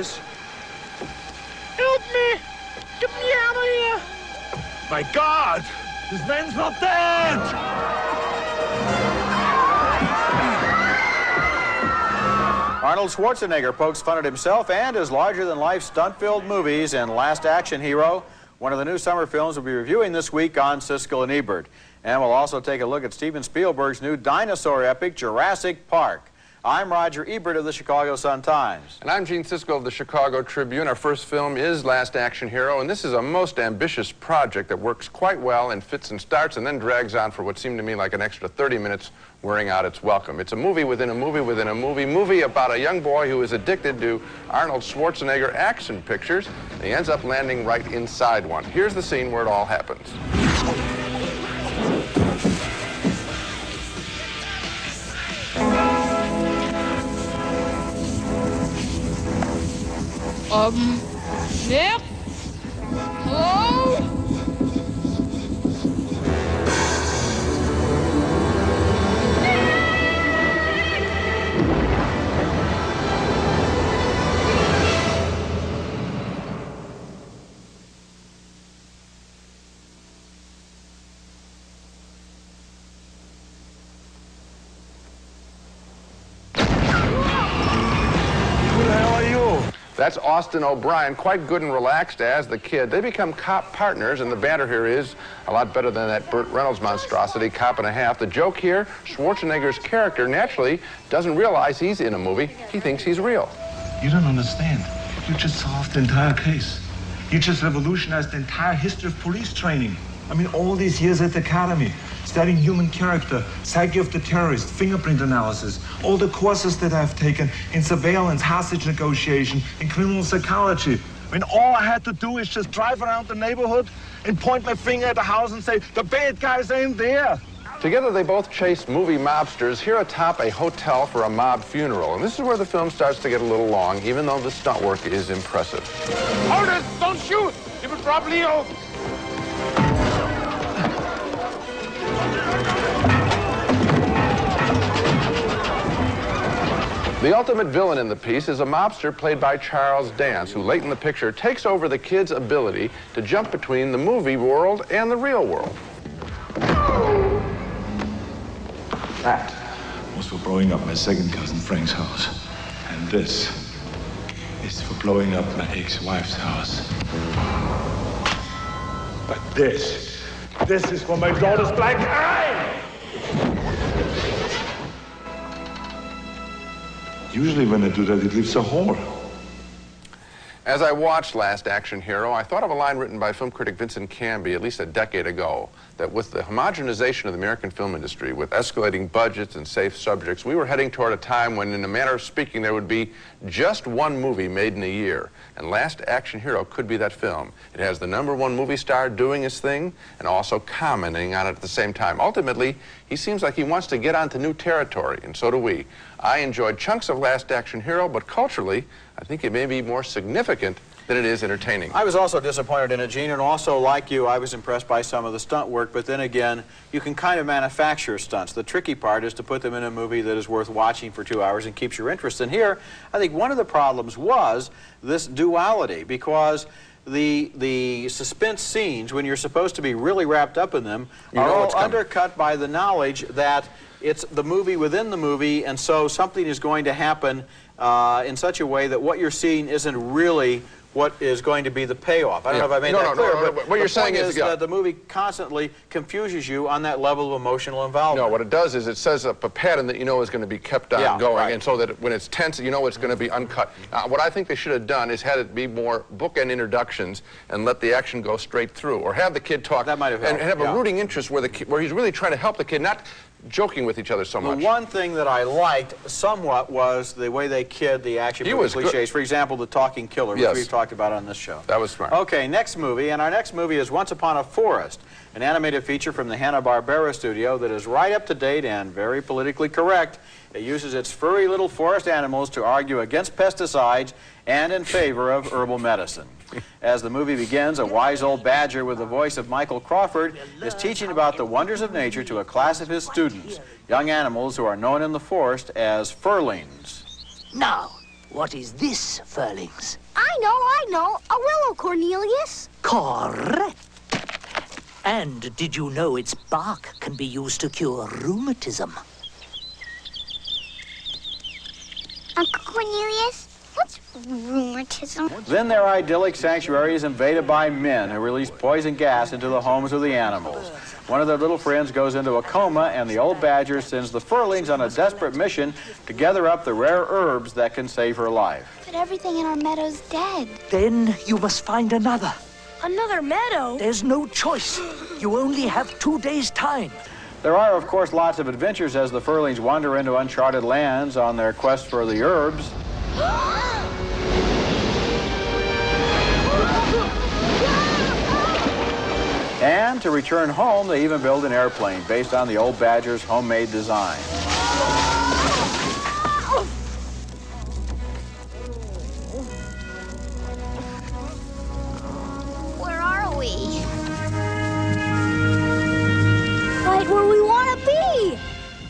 is. Help me! Get me out of here! My God! This man's not dead! Arnold Schwarzenegger pokes fun at himself and his larger-than-life stunt-filled movies in Last Action Hero, one of the new summer films we'll be reviewing this week on Siskel and Ebert. And we'll also take a look at Steven Spielberg's new dinosaur epic, Jurassic Park. I'm Roger Ebert of the Chicago Sun-Times. And I'm Gene Siskel of the Chicago Tribune. Our first film is Last Action Hero, and this is a most ambitious project that works quite well and fits and starts and then drags on for what seemed to me like an extra 30 minutes, wearing out its welcome. It's a movie within a movie within a movie about a young boy who is addicted to Arnold Schwarzenegger action pictures, and he ends up landing right inside one. Here's the scene where it all happens. Nick? Hello? That's Austin O'Brien, quite good and relaxed as the kid. They become cop partners, and the banter here is a lot better than that Burt Reynolds monstrosity, Cop and a Half. The joke here, Schwarzenegger's character naturally doesn't realize he's in a movie. He thinks he's real. You don't understand. You just solved the entire case. You just revolutionized the entire history of police training. I mean, all these years at the academy, studying human character, psyche of the terrorist, fingerprint analysis, all the courses that I've taken in surveillance, hostage negotiation, in criminal psychology. I mean, all I had to do is just drive around the neighborhood and point my finger at the house and say, the bad guys ain't there. Together, they both chase movie mobsters here atop a hotel for a mob funeral. And this is where the film starts to get a little long, even though the stunt work is impressive. Hold it! Don't shoot! You will drop Leo! The ultimate villain in the piece is a mobster played by Charles Dance, who late in the picture takes over the kid's ability to jump between the movie world and the real world. That was for blowing up my second cousin Frank's house. And this is for blowing up my ex-wife's house. But this is for my daughter's black eye! Usually when I do that, it leaves a hole. As I watched Last Action Hero, I thought of a line written by film critic Vincent Canby at least a decade ago, that with the homogenization of the American film industry, with escalating budgets and safe subjects, we were heading toward a time when, in a manner of speaking, there would be just one movie made in a year. And Last Action Hero could be that film. It has the #1 movie star doing his thing and also commenting on it at the same time. Ultimately, he seems like he wants to get onto new territory, and so do we. I enjoyed chunks of Last Action Hero, but culturally, I think it may be more significant than it is entertaining. I was also disappointed in it, Gene, and also, like you, I was impressed by some of the stunt work, but then again, you can kind of manufacture stunts. The tricky part is to put them in a movie that is worth watching for 2 hours and keeps your interest. And here, I think one of the problems was this duality, because the suspense scenes, when you're supposed to be really wrapped up in them, are all undercut by the knowledge that it's the movie within the movie, and so something is going to happen in such a way that what you're seeing isn't really what is going to be the payoff. I don't know if I made that clear, but what you're saying is that the movie constantly confuses you on that level of emotional involvement. No, what it does is it sets up a pattern that you know is going to be kept on going, and so that when it's tense, you know it's going to be uncut. What I think they should have done is had it be more bookend introductions and let the action go straight through, or have the kid talk. That might have helped. And have a rooting interest where he's really trying to help the kid, not joking with each other so much. The one thing that I liked somewhat was the way they kid the action cliches. Good. For example, the talking killer, which we've talked about on this show. That was smart. Okay, next movie, and our next movie is Once Upon a Forest, an animated feature from the Hanna-Barbera studio that is right up to date and very politically correct. It uses its furry little forest animals to argue against pesticides and in favor of herbal medicine. As the movie begins, a wise old badger with the voice of Michael Crawford is teaching about the wonders of nature to a class of his students, young animals who are known in the forest as furlings. Now, What is this, Furlings? I know. A willow, Cornelius. Correct. And did you know its bark can be used to cure rheumatism? Uncle Cornelius, what's rheumatism? Then their idyllic sanctuary is invaded by men who release poison gas into the homes of the animals. One of their little friends goes into a coma, and the old badger sends the Furlings on a desperate mission to gather up the rare herbs that can save her life. But everything in our meadow's dead. Then you must find another. Another meadow? There's no choice. You only have 2 days' time. There are, of course, lots of adventures as the Furlings wander into uncharted lands on their quest for the herbs. And to return home, they even build an airplane based on the old badger's homemade design. Where are we? Right where we want to be.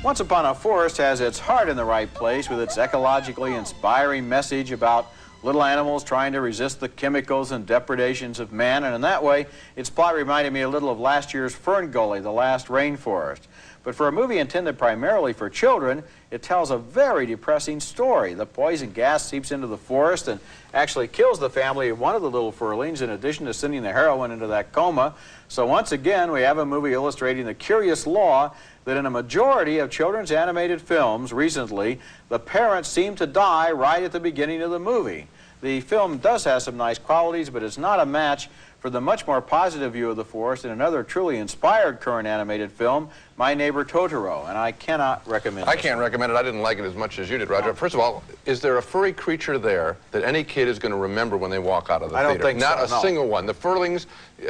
Once Upon a Forest has its heart in the right place with its ecologically inspiring message about little animals trying to resist the chemicals and depredations of man, and in that way, its plot reminded me a little of last year's Fern Gully, The Last Rainforest. But for a movie intended primarily for children, it tells a very depressing story. The poison gas seeps into the forest and actually kills the family of one of the little Furlings, in addition to sending the heroine into that coma. So once again, we have a movie illustrating the curious law that in a majority of children's animated films recently, the parents seem to die right at the beginning of the movie. The film does have some nice qualities, but it's not a match for the much more positive view of the forest in another truly inspired current animated film, My Neighbor Totoro, and I cannot recommend it. I can't recommend it. I didn't like it as much as you did, Roger. First of all, is there a furry creature there that any kid is going to remember when they walk out of the theater? I don't think so, Not a single one. The Furlings,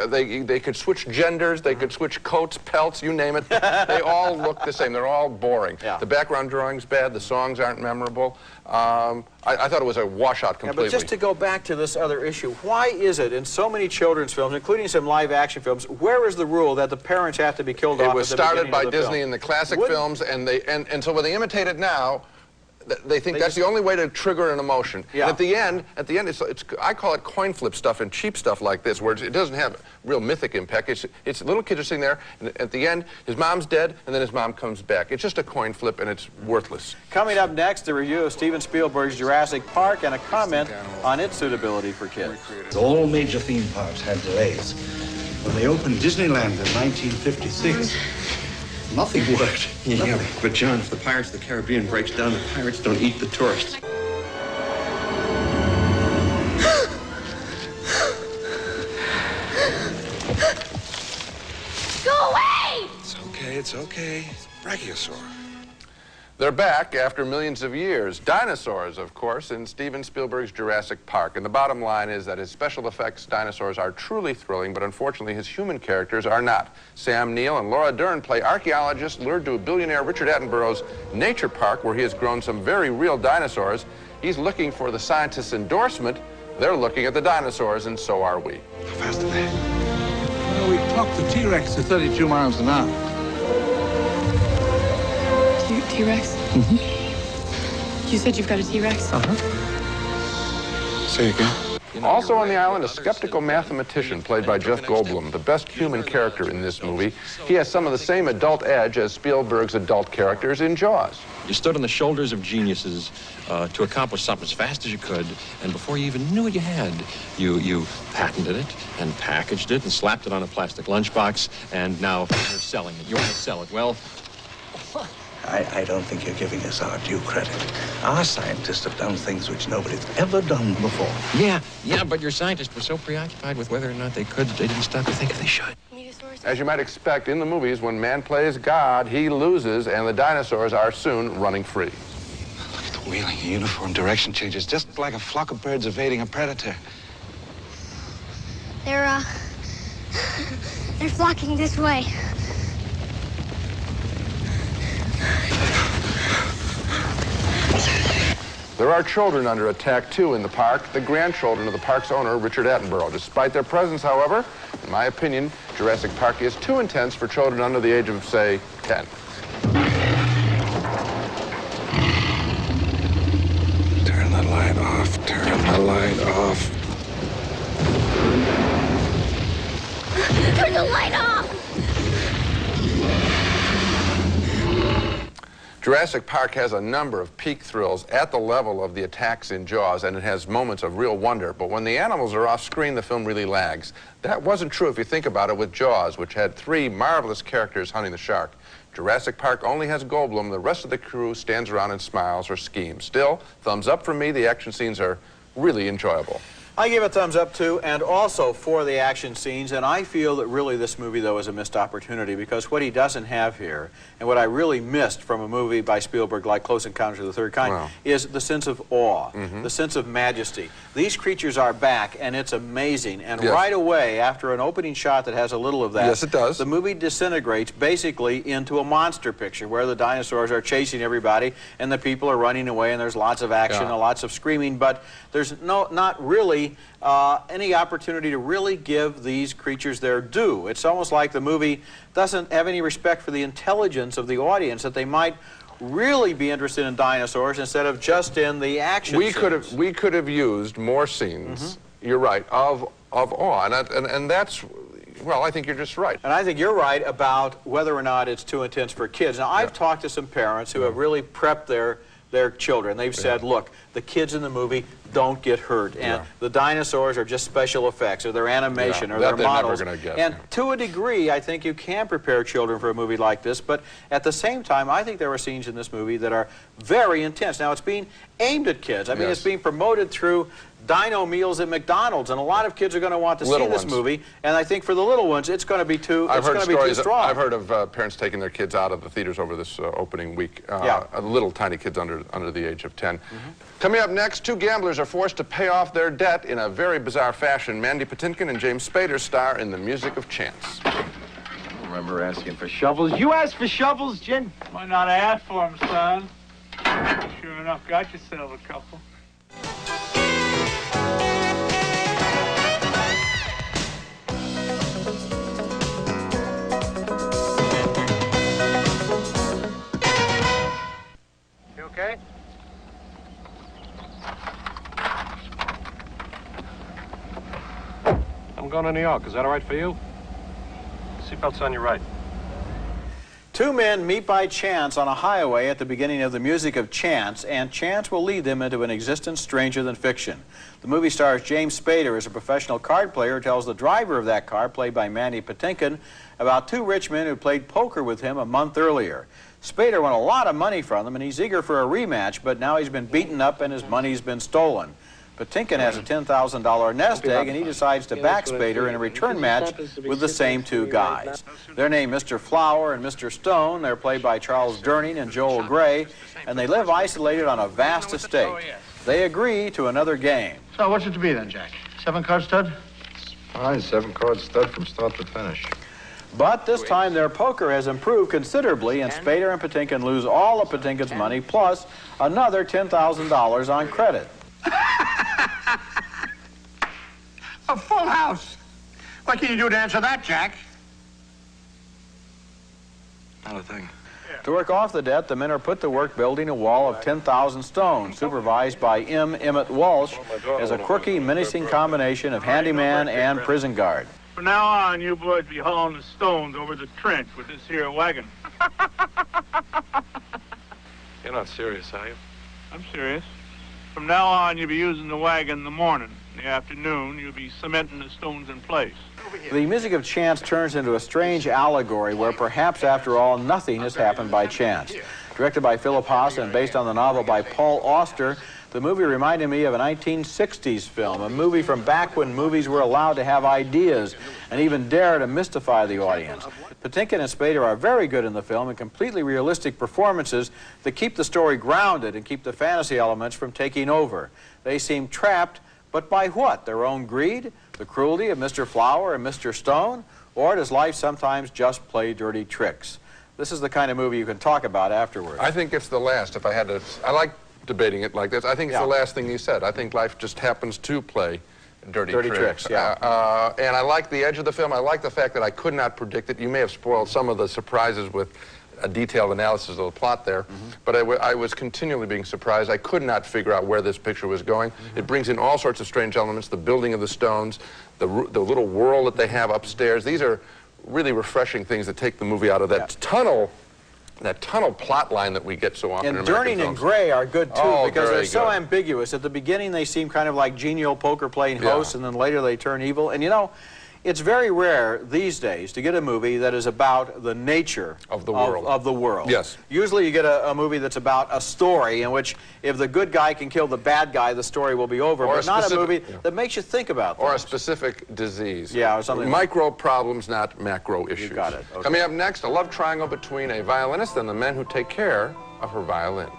they could switch genders, they could switch coats, pelts, you name it. They all look the same. They're all boring. Yeah. The background drawing's bad. The songs aren't memorable. I thought it was a washout completely. Yeah, but just to go back to this other issue, why is it in so many children's films, including some live-action films, where is the rule that the parents have to be killed off at the beginning of the film? It was started by Disney in the classic films, and so when they imitate it now, they think that's the only way to trigger an emotion. Yeah. And at the end, it's I call it coin flip stuff and cheap stuff like this, where it doesn't have real mythic impact. It's little kids are sitting there, and at the end, his mom's dead, and then his mom comes back. It's just a coin flip, and it's worthless. Coming up next, a review of Steven Spielberg's Jurassic Park and a comment on its suitability for kids. All major theme parks had delays. When they opened Disneyland in 1956, nothing worked. Yeah, but John, if the Pirates of the Caribbean breaks down, the pirates don't eat the tourists. Go away! It's okay. Brachiosaur. They're back after millions of years. Dinosaurs, of course, in Steven Spielberg's Jurassic Park. And the bottom line is that his special effects dinosaurs are truly thrilling, but unfortunately his human characters are not. Sam Neill and Laura Dern play archaeologists lured to a billionaire Richard Attenborough's nature park where he has grown some very real dinosaurs. He's looking for the scientists' endorsement. They're looking at the dinosaurs, and so are we. How fast are they? Well, we clocked the T-Rex to 32 miles an hour. T-Rex? Mm-hmm. You said you've got a T-Rex? Uh-huh. Say again. Also on the island, a skeptical mathematician played by Jeff Goldblum, the best human character in this movie. He has some of the same adult edge as Spielberg's adult characters in Jaws. You stood on the shoulders of geniuses to accomplish something as fast as you could, and before you even knew what you had, you patented it and packaged it and slapped it on a plastic lunchbox, and now you're selling it. You want to sell it. Well, I don't think you're giving us our due credit. Our scientists have done things which nobody's ever done before. Yeah, but your scientists were so preoccupied with whether or not they could that they didn't stop to think if they should. As you might expect in the movies, when man plays God, he loses, and the dinosaurs are soon running free. Look at the wheeling, the uniform direction changes, just like a flock of birds evading a predator. They're flocking this way. There are children under attack, too, in the park, the grandchildren of the park's owner, Richard Attenborough. Despite their presence, however, in my opinion, Jurassic Park is too intense for children under the age of, say, 10. Turn the light on. Jurassic Park has a number of peak thrills at the level of the attacks in Jaws, and it has moments of real wonder. But when the animals are off screen, the film really lags. That wasn't true if you think about it with Jaws, which had 3 marvelous characters hunting the shark. Jurassic Park only has Goldblum. The rest of the crew stands around and smiles or schemes. Still, thumbs up for me. The action scenes are really enjoyable. I give a thumbs up too, and also for the action scenes, and I feel that really this movie, though, is a missed opportunity, because what he doesn't have here, and what I really missed from a movie by Spielberg like Close Encounters of the Third Kind, is the sense of awe, the sense of majesty. These creatures are back, and it's amazing, and right away, after an opening shot that has a little of that, yes, it does. The movie disintegrates basically into a monster picture, where the dinosaurs are chasing everybody, and the people are running away, and there's lots of action and lots of screaming, but there's not really any opportunity to really give these creatures their due. It's almost like the movie doesn't have any respect for the intelligence of the audience, that they might really be interested in dinosaurs instead of just in the action scenes. We could have used more scenes, you're right, of awe, and that's, well, I think you're just right. And I think you're right about whether or not it's too intense for kids. Now, I've talked to some parents who have really prepped their children. They've said, look, the kids in the movie don't get hurt, and the dinosaurs are just special effects, or their animation, or their models. And to a degree, I think you can prepare children for a movie like this, but at the same time, I think there are scenes in this movie that are very intense. Now, it's being aimed at kids. I mean, it's being promoted through dino meals at McDonald's, and a lot of kids are going to want to see this movie, and I think for the little ones, it's going to be too strong. I've heard of parents taking their kids out of the theaters over this opening week, little tiny kids under the age of 10. Coming up next, 2 gamblers are forced to pay off their debt in a very bizarre fashion. Mandy Patinkin and James Spader star in The Music of Chance. I remember asking for shovels. You asked for shovels, Jim? Why not ask for them, son? Sure enough, got yourself a couple. You okay? I'm going to New York. Is that all right for you? Seatbelt's on your right. 2 men meet by chance on a highway at the beginning of The Music of Chance, and chance will lead them into an existence stranger than fiction. The movie stars James Spader as a professional card player who tells the driver of that car, played by Mandy Patinkin, about 2 rich men who played poker with him a month earlier. Spader won a lot of money from them, and he's eager for a rematch, but now he's been beaten up and his money's been stolen. Patinkin has a $10,000 nest egg, and he decides to back Spader in a return match with the same 2 guys. They're named Mr. Flower and Mr. Stone. They're played by Charles Durning and Joel Grey, and they live isolated on a vast estate. They agree to another game. So what's it to be then, Jack? 7-card stud? Fine, 7-card stud from start to finish. But this time their poker has improved considerably, and Spader and Patinkin lose all of Patinkin's money, plus another $10,000 on credit. A full house. What can you do to answer that, Jack? Not a thing. To work off the debt, the men are put to work building a wall of 10,000 stones, supervised by M. Emmett Walsh as a quirky, menacing combination of handyman and prison guard. From now on, you boys be hauling the stones over the trench with this here wagon. You're not serious, are you? I'm serious. From now on, you'll be using the wagon in the morning. In the afternoon, you'll be cementing the stones in place. The Music of Chance turns into a strange allegory where perhaps, after all, nothing has happened by chance. Directed by Philip Haas and based on the novel by Paul Auster, the movie reminded me of a 1960s film, a movie from back when movies were allowed to have ideas and even dare to mystify the audience. Patinkin and Spader are very good in the film and completely realistic performances that keep the story grounded and keep the fantasy elements from taking over. They seem trapped, but by what? Their own greed? The cruelty of Mr. Flower and Mr. Stone? Or does life sometimes just play dirty tricks? This is the kind of movie you can talk about afterwards. I think it's the last, if I had to... I like debating it like this. I think it's the last thing you said. I think life just happens to play dirty tricks. And I like the edge of the film. I like the fact that I could not predict it. You may have spoiled some of the surprises with a detailed analysis of the plot there, but I was continually being surprised. I could not figure out where this picture was going. It brings in all sorts of strange elements, the building of the stones, the little world that they have upstairs. These are really refreshing things that take the movie out of that tunnel that tunnel plot line that we get so often in And American Durning and films. Gray are good too, Oh, because very they're so good. ambiguous. At the beginning they seem kind of like genial poker playing hosts, and then later they turn evil. And you know, it's very rare these days to get a movie that is about the nature of the world. Yes. Usually you get a movie that's about a story in which if the good guy can kill the bad guy, the story will be over. Or but not a movie that makes you think about things. Or a specific disease. Yeah, or something. Micro problems, not macro issues. You got it. Okay. Coming up next, a love triangle between a violinist and the men who take care of her violin.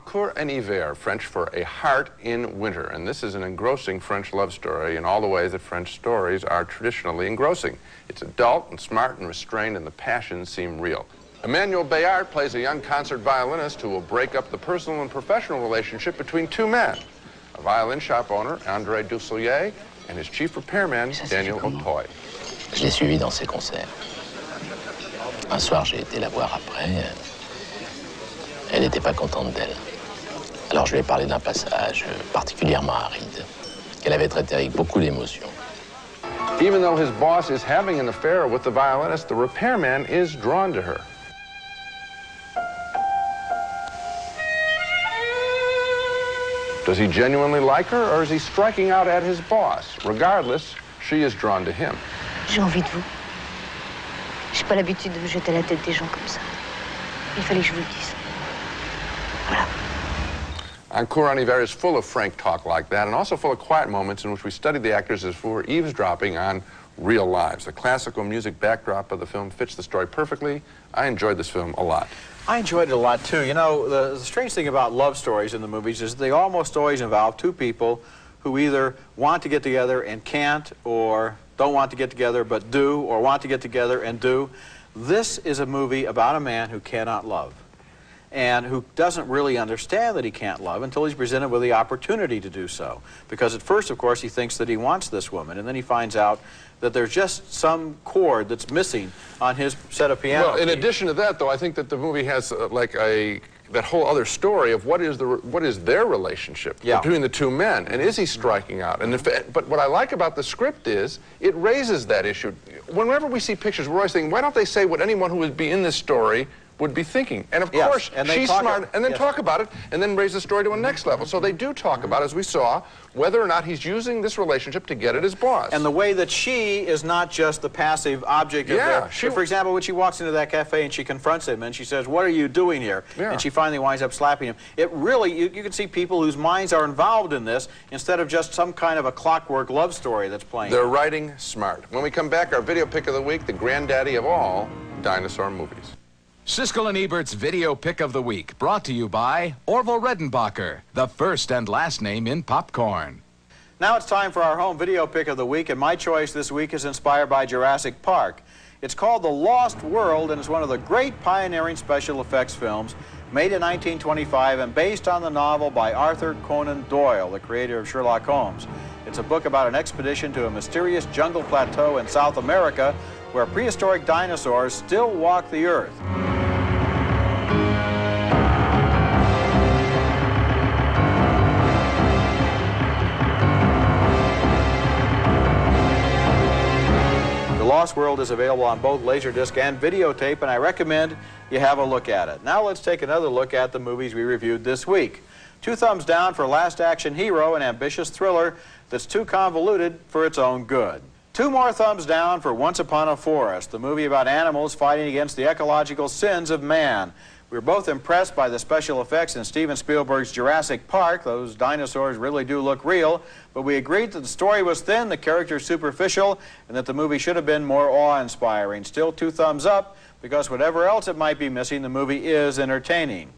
Coeur and Hiver, French for a heart in winter. And this is an engrossing French love story in all the ways that French stories are traditionally engrossing. It's adult and smart and restrained, and the passions seem real. Emmanuel Bayard plays a young concert violinist who will break up the personal and professional relationship between two men. A violin shop owner, André Dussolier, and his chief repairman, Daniel Auteuil. Je l'ai suivi dans ses concerts. Un soir, j'ai été la voir après. Elle n'était pas contente d'elle. Alors je lui ai parlé d'un passage particulièrement aride, qu'elle avait traité avec beaucoup d'émotion. Even though his boss is having an affair with the violinist, the repairman is drawn to her. Does he genuinely like her, or is he striking out at his boss? Regardless, she is drawn to him. J'ai envie de vous. J'ai pas l'habitude de me jeter à la tête des gens comme ça. Il fallait que je vous le dise. Voilà. Coeur and Hiver is full of frank talk like that, and also full of quiet moments in which we study the actors as if we were eavesdropping on real lives. The classical music backdrop of the film fits the story perfectly. I enjoyed this film a lot. I enjoyed it a lot too. You know, the strange thing about love stories in the movies is they almost always involve two people who either want to get together and can't, or don't want to get together but do, or want to get together and do. This is a movie about a man who cannot love, and who doesn't really understand that he can't love until he's presented with the opportunity to do so. Because at first, of course, he thinks that he wants this woman, and then he finds out that there's just some chord that's missing on his set of piano. Well, in addition to that, though, I think that the movie has that whole other story of what is their relationship between the two men, and is he striking out? And but what I like about the script is it raises that issue. Whenever we see pictures, we're always thinking, why don't they say what anyone who would be in this story would be thinking? And of course, she's smart, and then talk about it, and then raise the story to a next level. So they do talk about, as we saw, whether or not he's using this relationship to get at his boss. And the way that she is not just the passive object of their... For example, when she walks into that cafe and she confronts him and she says, "What are you doing here?" And she finally winds up slapping him. It really, you can see people whose minds are involved in this instead of just some kind of a clockwork love story that's playing. They're writing smart. When we come back, our video pick of the week, the granddaddy of all dinosaur movies. Siskel and Ebert's Video Pick of the Week, brought to you by Orville Redenbacher, the first and last name in popcorn. Now it's time for our home video pick of the week, and my choice this week is inspired by Jurassic Park. It's called The Lost World, and it's one of the great pioneering special effects films made in 1925 and based on the novel by Arthur Conan Doyle, the creator of Sherlock Holmes. It's a book about an expedition to a mysterious jungle plateau in South America where prehistoric dinosaurs still walk the earth. The Lost World is available on both Laserdisc and videotape, and I recommend you have a look at it. Now let's take another look at the movies we reviewed this week. 2 thumbs down for Last Action Hero, an ambitious thriller that's too convoluted for its own good. 2 more thumbs down for Once Upon a Forest, the movie about animals fighting against the ecological sins of man. We were both impressed by the special effects in Steven Spielberg's Jurassic Park. Those dinosaurs really do look real, but we agreed that the story was thin, the characters superficial, and that the movie should have been more awe-inspiring. Still 2 thumbs up, because whatever else it might be missing, the movie is entertaining.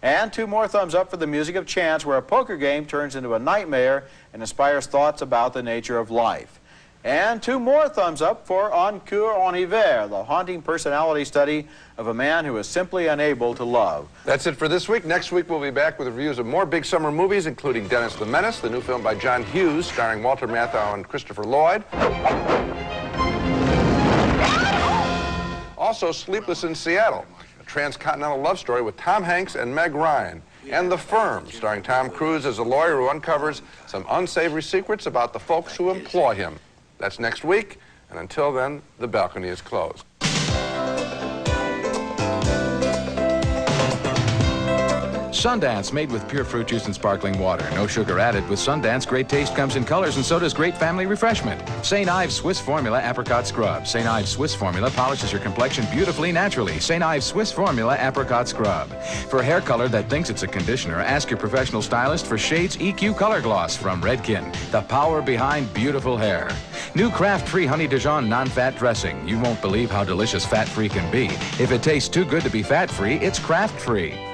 And 2 more thumbs up for The Music of Chance, where a poker game turns into a nightmare and inspires thoughts about the nature of life. And 2 more thumbs up for Coeur and Hiver, the haunting personality study of a man who is simply unable to love. That's it for this week. Next week, we'll be back with reviews of more big summer movies, including Dennis the Menace, the new film by John Hughes, starring Walter Matthau and Christopher Lloyd. Also, Sleepless in Seattle, a transcontinental love story with Tom Hanks and Meg Ryan. And The Firm, starring Tom Cruise as a lawyer who uncovers some unsavory secrets about the folks who employ him. That's next week, and until then, the balcony is closed. Sundance, made with pure fruit juice and sparkling water. No sugar added. With Sundance, great taste comes in colors, and so does great family refreshment. St. Ives Swiss Formula Apricot Scrub. St. Ives Swiss Formula polishes your complexion beautifully naturally. St. Ives Swiss Formula Apricot Scrub. For hair color that thinks it's a conditioner, ask your professional stylist for Shades EQ Color Gloss from Redken. The power behind beautiful hair. New Kraft-Free Honey Dijon non-fat dressing. You won't believe how delicious fat-free can be. If it tastes too good to be fat-free, it's Kraft-Free.